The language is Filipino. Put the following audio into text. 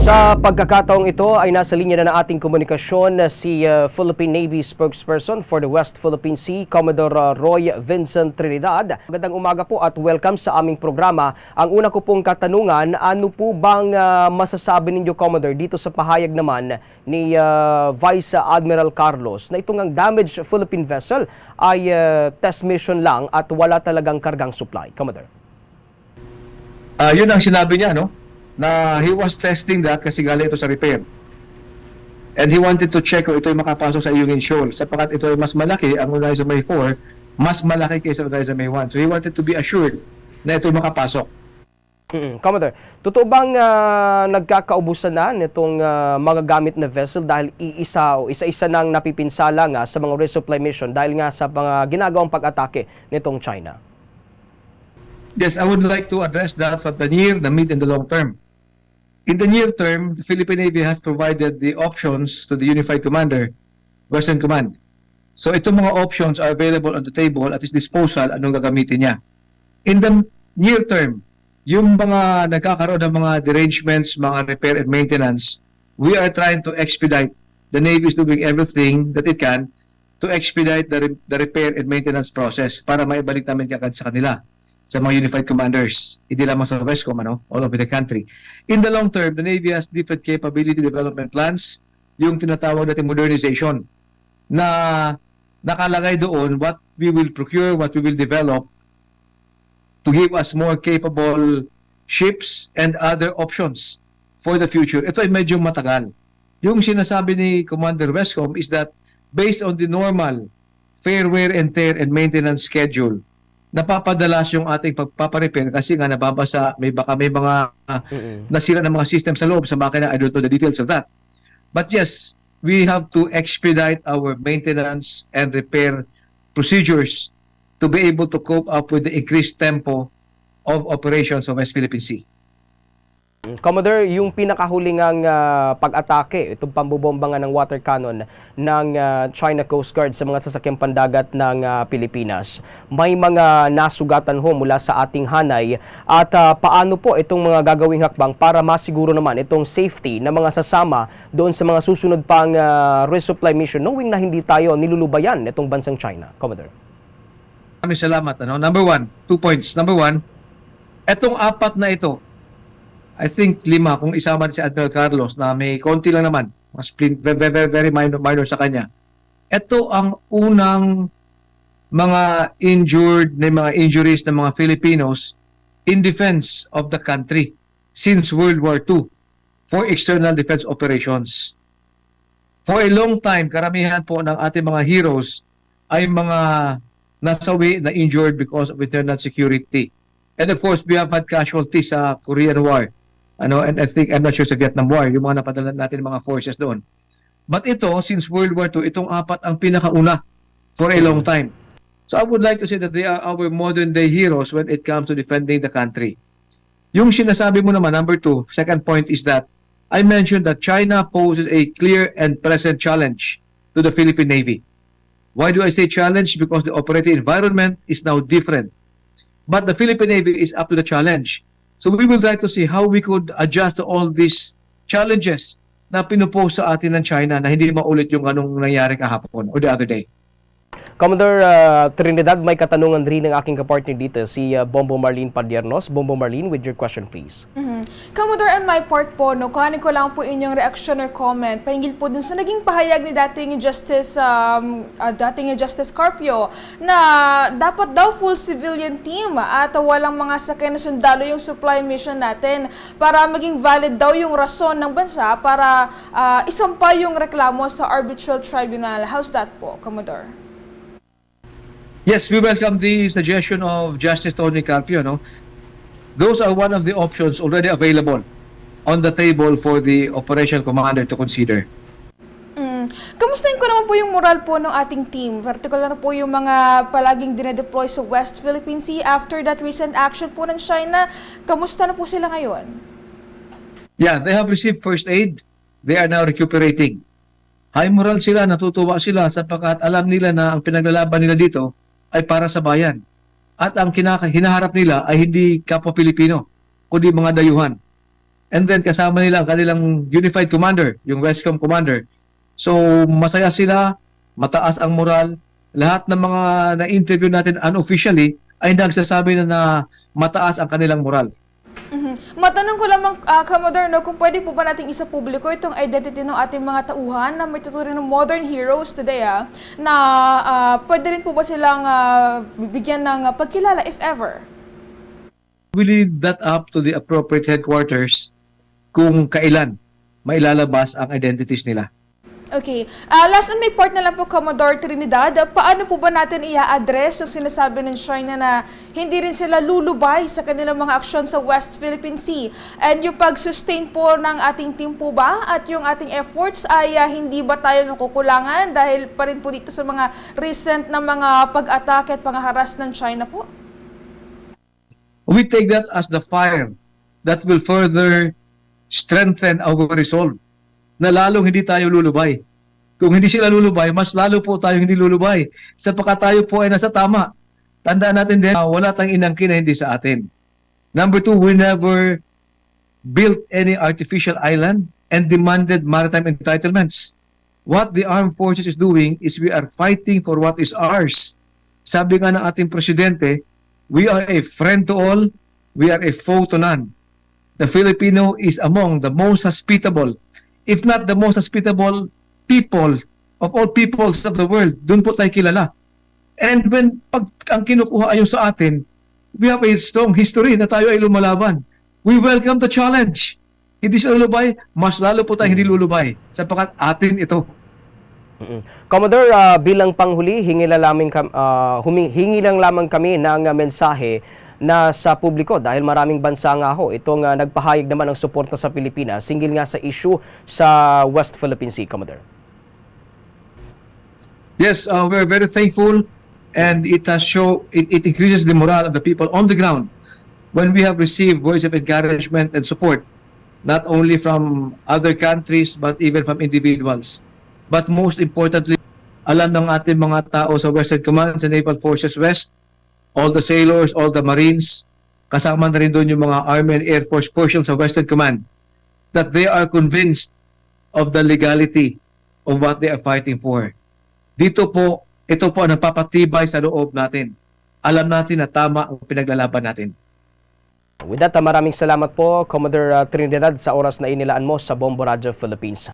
Sa pagkakataong ito ay nasa linya na ng ating komunikasyon si Philippine Navy spokesperson for the West Philippine Sea, Commodore Roy Vincent Trinidad. Magandang umaga po at welcome sa aming programa. Ang una ko pong katanungan, ano po bang masasabi ninyo, Commodore, dito sa pahayag naman ni Vice Admiral Carlos na itong ang damaged Philippine vessel ay test mission lang at wala talagang kargang supply? Commodore. Yun ang sinabi niya, no? Na he was testing that kasi galing ito sa repair. And he wanted to check kung ito ay makapasok sa Ayungin Shoal. Sapagkat ito ay mas malaki, ang Unaiza May 4, mas malaki kaysa Unaiza May 1. So he wanted to be assured na ito ay makapasok. Commodore, totoo bang nagkakaubusan na nitong mga gamit na vessel dahil isa-isa nang napipinsala nga sa mga resupply mission dahil nga sa mga ginagawang pag-atake nitong China? Yes, I would like to address that from the near, the mid, and the long term. In the near term, the Philippine Navy has provided the options to the Unified Commander, Western Command. So itong mga options are available on the table at his disposal, anong gagamitin niya. In the near term, yung mga nagkakaroon ng mga derangements, mga repair and maintenance, we are trying to expedite. The Navy is doing everything that it can to expedite the repair and maintenance process para maibalik namin kagad sa kanila, sa mga Unified Commanders, hindi lamang sa Westcom, all over the country. In the long term, the Navy has different capability development plans, yung tinatawag natin modernization, na nakalagay doon what we will procure, what we will develop to give us more capable ships and other options for the future. Ito ay medyo matagal. Yung sinasabi ni Commander Westcom is that based on the normal fair wear and tear and maintenance schedule, napapadalas yung ating pagpaparepair kasi nga nababasa, may mga nasira ng mga system sa loob sa makina. I don't know the details of that. But yes, we have to expedite our maintenance and repair procedures to be able to cope up with the increased tempo of operations of West Philippine Sea. Commodore, yung pinakahulingang pag-atake, itong pambobomba nga ng water cannon ng China Coast Guard sa mga sasakyang pandagat ng Pilipinas, may mga nasugatan ho mula sa ating hanay at paano po itong mga gagawing hakbang para masiguro naman itong safety ng mga sasama doon sa mga susunod pang resupply mission, knowing na hindi tayo nilulubayan itong bansang China? Commodore. Maraming salamat. Number one, 2 points. Number one, etong apat na ito, I think 5 kung isama si Admiral Carlos na may konti lang naman, mas very minor sa kanya. Ito ang unang mga injured na mga injuries ng mga Filipinos in defense of the country since World War II for external defense operations. For a long time, karamihan po ng ating mga heroes ay mga nasawi na injured because of internal security. And of course, we have had casualties sa Korean War. And I think, I'm not sure sa Vietnam War, yung mga napadala natin mga forces doon. But ito, since World War II, itong apat ang pinakauna for a long time. So I would like to say that they are our modern day heroes when it comes to defending the country. Yung sinasabi mo naman, number 2, second point is that I mentioned that China poses a clear and present challenge to the Philippine Navy. Why do I say challenge? Because the operating environment is now different. But the Philippine Navy is up to the challenge. So we will try to see how we could adjust to all these challenges na pinupose sa atin ng China na hindi maulit yung anong nangyari kahapon or the other day. Commodore Trinidad, may katanungan rin ng aking kapartner dito, si Bombo Marlene Padiernos. Bombo Marlene, with your question please. Commodore, on my part po, kuhanin ko lang po inyong reaction or comment pahinggil po dun sa naging pahayag ni dating Justice Carpio na dapat daw full civilian team at walang mga sakay na sundalo yung supply mission natin para maging valid daw yung rason ng bansa para isampa yung reklamo sa arbitral tribunal. How's that po, Commodore? Yes, we welcome the suggestion of Justice Tony Carpio. Those are one of the options already available on the table for the Operation Commander to consider. Kamustahin ko naman po yung moral po ng ating team, particular po yung mga palaging dinedeploy sa West Philippine Sea after that recent action po ng China. Kamusta na po sila ngayon? Yeah, they have received first aid. They are now recuperating. High moral sila, natutuwa sila sapagkat alam nila na ang pinaglalaban nila dito ay para sa bayan. At ang hinaharap nila ay hindi kapwa Pilipino, kundi mga dayuhan. and then kasama nila ang kanilang unified commander, yung Westcom commander. So masaya sila, mataas ang moral. Lahat ng mga na-interview natin unofficially ay nagsasabi na mataas ang kanilang moral. Matanong ko lamang, Commodore, no, kung pwede po ba nating isa publiko itong identity ng ating mga tauhan na may tuturing ng modern heroes today, na pwede rin po ba silang bigyan ng pagkilala if ever? We leave that up to the appropriate headquarters kung kailan mailalabas ang identities nila. Okay. Last on my part na lang po, Commodore Trinidad, paano po ba natin i-address yung sinasabi ng China na hindi rin sila lulubay sa kanilang mga aksyon sa West Philippine Sea? And yung pag-sustain po ng ating team po ba at yung ating efforts ay hindi ba tayo nakukulangan dahil pa rin po dito sa mga recent na mga pag-atake at pangharas ng China po? We take that as the fire that will further strengthen our resolve na lalong hindi tayo lulubay. Kung hindi sila lulubay, mas lalo po tayo hindi lulubay. Sapagkat tayo po ay nasa tama. Tandaan natin din, wala tayong inangkin na hindi sa atin. Number 2, we never built any artificial island and demanded maritime entitlements. What the armed forces is doing is we are fighting for what is ours. Sabi nga ng ating presidente, we are a friend to all, we are a foe to none. The Filipino is among the most hospitable, if not the most hospitable people of all peoples of the world. Doon po tayo kilala. And when pag ang kinukuha ayon sa atin, we have a strong history na tayo ay lumalaban. We welcome the challenge. Hindi sila lulubay, mas lalo po tayo hindi lulubay sapagkat atin ito. Commodore, bilang panghuli, hingi lang lamang kami ng mensahe na sa publiko dahil maraming bansa nga ho itong nagpahayag naman ng suporta sa Pilipinas singgil nga sa issue sa West Philippine Sea, Commodore. Yes, we're very thankful and it increases the morale of the people on the ground when we have received words of encouragement and support not only from other countries but even from individuals. But most importantly, alam ng ating mga tao sa Western Command sa Naval Forces West, all the sailors, all the Marines, kasama na rin doon yung mga Army and Air Force portion sa Western Command, that they are convinced of the legality of what they are fighting for. Ito po ang napapatibay sa loob natin. Alam natin na tama ang pinaglalaban natin. With that, maraming salamat po, Commodore Trinidad, sa oras na inilaan mo sa Bombo Radio Philippines.